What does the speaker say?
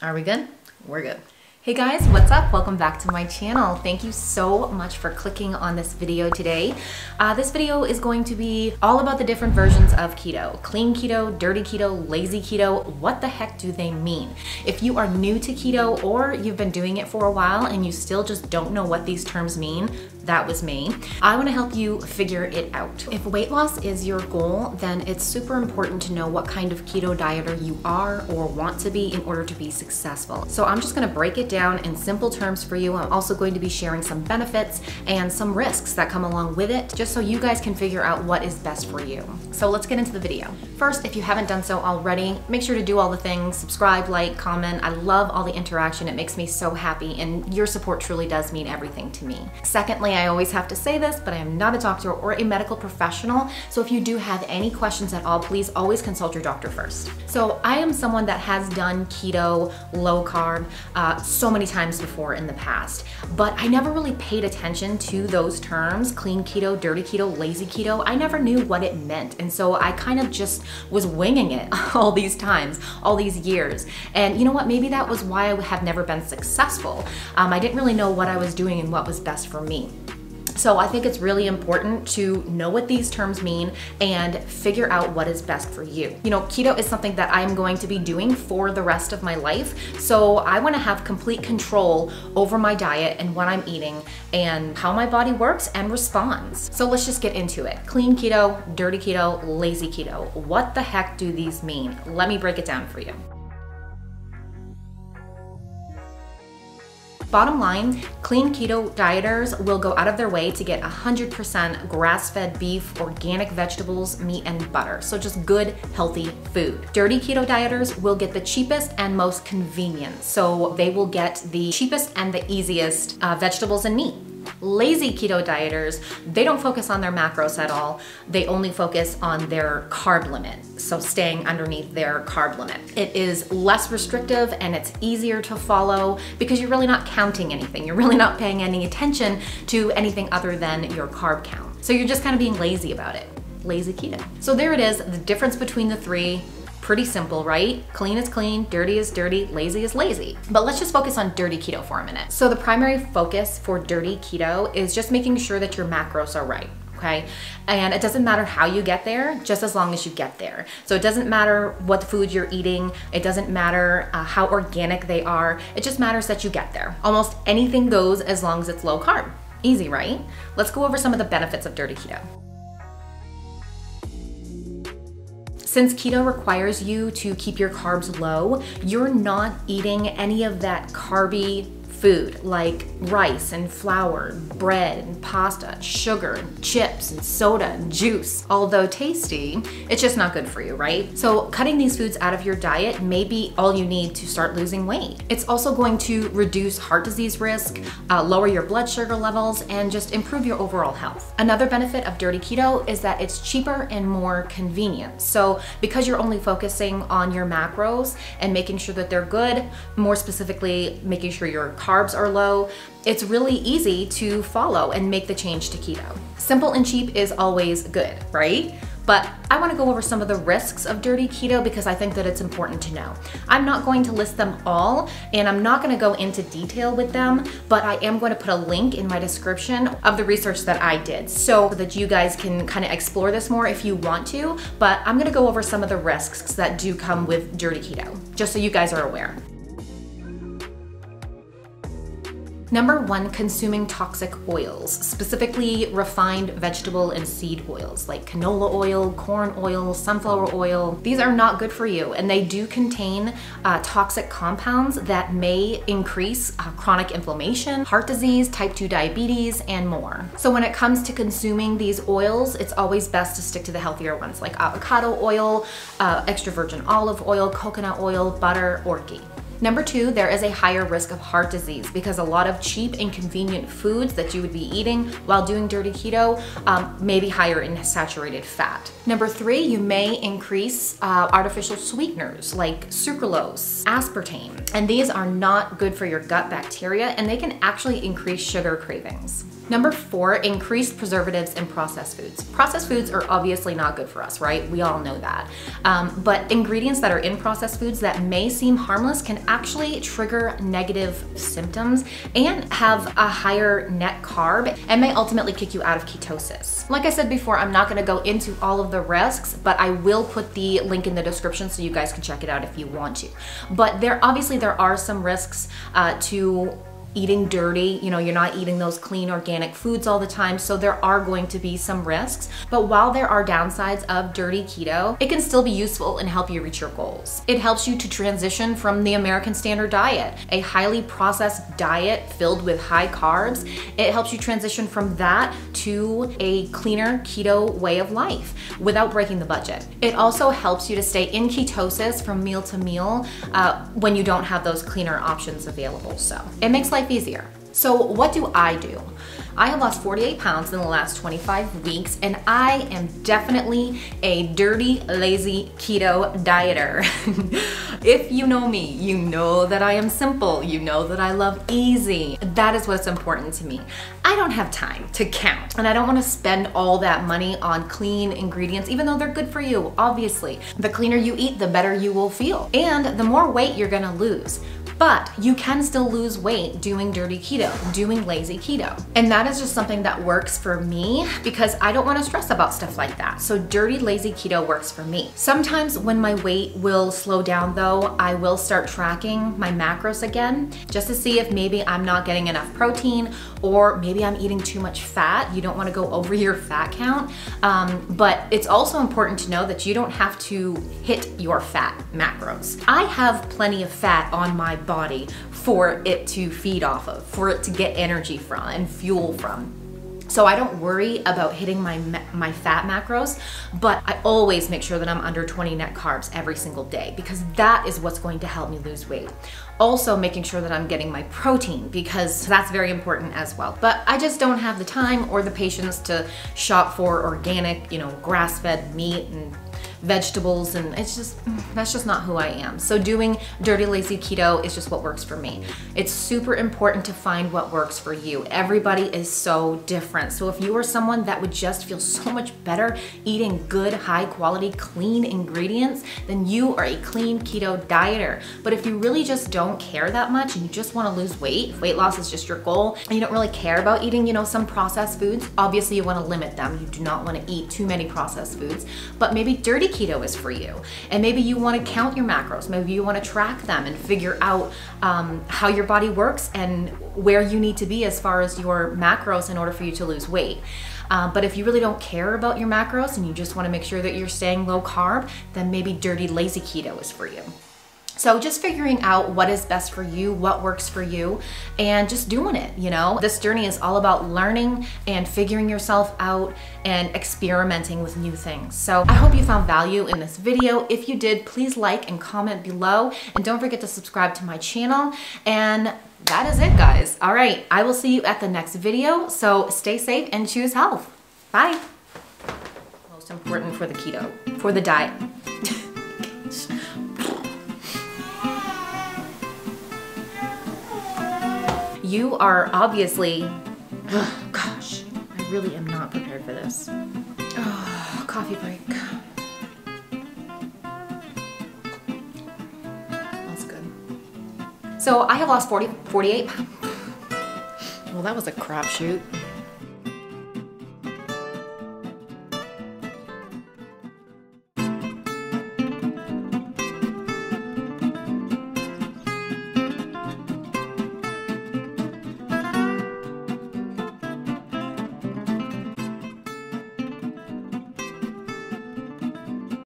Are we good? We're good. Hey guys, what's up? Welcome back to my channel. Thank you so much for clicking on this video today. This video is going to be all about the different versions of keto. Clean keto, dirty keto, lazy keto. What the heck do they mean? If you are new to keto or you've been doing it for a while and you still just don't know what these terms mean, that was me. I want to help you figure it out. If weight loss is your goal, then it's super important to know what kind of keto dieter you are or want to be in order to be successful. So I'm just going to break it down in simple terms for you. I'm also going to be sharing some benefits and some risks that come along with it, just so you guys can figure out what is best for you. So let's get into the video. First, if you haven't done so already, make sure to do all the things, subscribe, like, comment. I love all the interaction. It makes me so happy, and your support truly does mean everything to me. Secondly, I always have to say this, but I am not a doctor or a medical professional, so if you do have any questions at all, please always consult your doctor first. So I am someone that has done keto, low carb, so many times before in the past, but I never really paid attention to those terms, clean keto, dirty keto, lazy keto. I never knew what it meant, and so I kind of just was winging it all these times, all these years. And you know what, maybe that was why I have never been successful. I didn't really know what I was doing and what was best for me. So I think it's really important to know what these terms mean and figure out what is best for you. You know, keto is something that I'm going to be doing for the rest of my life. So I want to have complete control over my diet and what I'm eating and how my body works and responds. So let's just get into it. Clean keto, dirty keto, lazy keto. What the heck do these mean? Let me break it down for you. Bottom line, clean keto dieters will go out of their way to get 100% grass-fed beef, organic vegetables, meat, and butter. So just good, healthy food. Dirty keto dieters will get the cheapest and most convenient. So they will get the cheapest and the easiest vegetables and meat. Lazy keto dieters, they don't focus on their macros at all. They only focus on their carb limit, so staying underneath their carb limit. It is less restrictive and it's easier to follow because you're really not counting anything. You're really not paying any attention to anything other than your carb count. So you're just kind of being lazy about it. Lazy keto. So there it is, the difference between the three. Pretty simple, right? Clean is clean, dirty is dirty, lazy is lazy. But let's just focus on dirty keto for a minute. So the primary focus for dirty keto is just making sure that your macros are right. Okay? And it doesn't matter how you get there, just as long as you get there. So it doesn't matter what food you're eating. It doesn't matter how organic they are. It just matters that you get there. Almost anything goes as long as it's low carb. Easy, right? Let's go over some of the benefits of dirty keto. Since keto requires you to keep your carbs low, you're not eating any of that carby food like rice and flour, bread and pasta, sugar and chips and soda and juice. Although tasty, it's just not good for you, right? So cutting these foods out of your diet may be all you need to start losing weight. It's also going to reduce heart disease risk, lower your blood sugar levels, and just improve your overall health. Another benefit of dirty keto is that it's cheaper and more convenient. So because you're only focusing on your macros and making sure that they're good, more specifically making sure your carbs are low, it's really easy to follow and make the change to keto. Simple and cheap is always good, right? But I want to go over some of the risks of dirty keto because I think that it's important to know. I'm not going to list them all and I'm not going to go into detail with them, but I am going to put a link in my description of the research that I did so that you guys can kind of explore this more if you want to. But I'm going to go over some of the risks that do come with dirty keto, just so you guys are aware. Number one, consuming toxic oils, specifically refined vegetable and seed oils like canola oil, corn oil, sunflower oil. These are not good for you, and they do contain toxic compounds that may increase chronic inflammation, heart disease, type 2 diabetes, and more. So when it comes to consuming these oils, it's always best to stick to the healthier ones like avocado oil, extra virgin olive oil, coconut oil, butter, or ghee. Number two, there is a higher risk of heart disease because a lot of cheap and convenient foods that you would be eating while doing dirty keto may be higher in saturated fat. Number three, you may increase artificial sweeteners like sucralose, aspartame, and these are not good for your gut bacteria and they can actually increase sugar cravings. Number 4, increased preservatives in processed foods. Processed foods are obviously not good for us, right? We all know that. But ingredients that are in processed foods that may seem harmless can actually trigger negative symptoms and have a higher net carb and may ultimately kick you out of ketosis. Like I said before, I'm not gonna go into all of the risks, but I will put the link in the description so you guys can check it out if you want to. But there are some risks to eating dirty. You know, you're not eating those clean organic foods all the time, so there are going to be some risks. But while there are downsides of dirty keto, it can still be useful and help you reach your goals. It helps you to transition from the American standard diet, a highly processed diet filled with high carbs. It helps you transition from that to a cleaner keto way of life without breaking the budget. It also helps you to stay in ketosis from meal to meal when you don't have those cleaner options available. So it makes life easier. So what do? I have lost 48 pounds in the last 25 weeks, and I am definitely a dirty, lazy keto dieter. If you know me, you know that I am simple. You know that I love easy. That is what's important to me. I don't have time to count, and I don't want to spend all that money on clean ingredients, even though they're good for you, obviously. The cleaner you eat, the better you will feel, and the more weight you're gonna lose. But you can still lose weight doing dirty keto, doing lazy keto. And that is just something that works for me because I don't want to stress about stuff like that. So dirty, lazy keto works for me. Sometimes when my weight will slow down though, I will start tracking my macros again, just to see if maybe I'm not getting enough protein or maybe I'm eating too much fat. You don't want to go over your fat count. But it's also important to know that you don't have to hit your fat macros. I have plenty of fat on my body for it to feed off of, for it to get energy from and fuel from. So I don't worry about hitting my fat macros, but I always make sure that I'm under 20 net carbs every single day because that is what's going to help me lose weight. Also making sure that I'm getting my protein because that's very important as well. But I just don't have the time or the patience to shop for organic, you know, grass-fed meat and vegetables, and that's just not who I am. So doing dirty, lazy keto is just what works for me. It's super important to find what works for you. Everybody is so different. So if you are someone that would just feel so much better eating good, high quality, clean ingredients, then you are a clean keto dieter. But if you really just don't care that much and you just want to lose weight, if weight loss is just your goal, and you don't really care about eating, you know, some processed foods, obviously you want to limit them. You do not want to eat too many processed foods, but maybe dirty keto is for you. And maybe you want to count your macros. Maybe you want to track them and figure out how your body works and where you need to be as far as your macros in order for you to lose weight. But if you really don't care about your macros and you just want to make sure that you're staying low carb, then maybe dirty, lazy keto is for you. So just figuring out what is best for you, what works for you, and just doing it, you know? This journey is all about learning and figuring yourself out and experimenting with new things. So I hope you found value in this video. If you did, please like and comment below, and don't forget to subscribe to my channel. And that is it, guys. All right, I will see you at the next video. So stay safe and choose health. Bye. Most important for the keto, for the diet. You are obviously, oh gosh, I really am not prepared for this. Oh, coffee break. That's good. So I have lost 48 pounds. Well, that was a crapshoot.